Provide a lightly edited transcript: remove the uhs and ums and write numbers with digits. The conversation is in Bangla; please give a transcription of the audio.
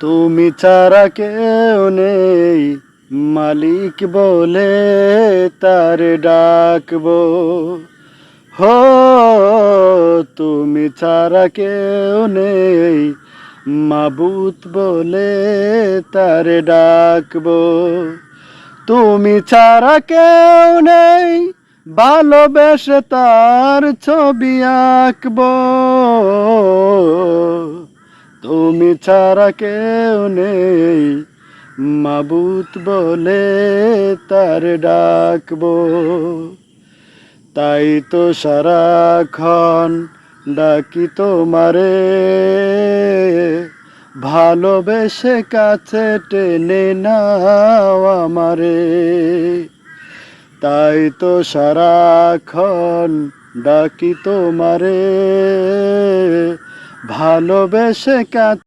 তুমি ছাড়া কেউ নেই, মালিক বলে তার ডাকবো। হো, তুমি ছাড়া কেউ নেই, মাবুদ বলে তার ডাকবো। তুমি ছাড়া কেউ নেই, ভালোবেসে তার ছবি আঁকবো। তুমি ছাড়া কেউ নেই, মাবুদ বলে তার ডাকবো। তাই তো সারাক্ষণ ডাকি তোমারে, ভালোবেসে কাছে টেনে নাও আমারে। তাই তো সারাক্ষণ ডাকি তোমারে, ভালোবেসে কাছে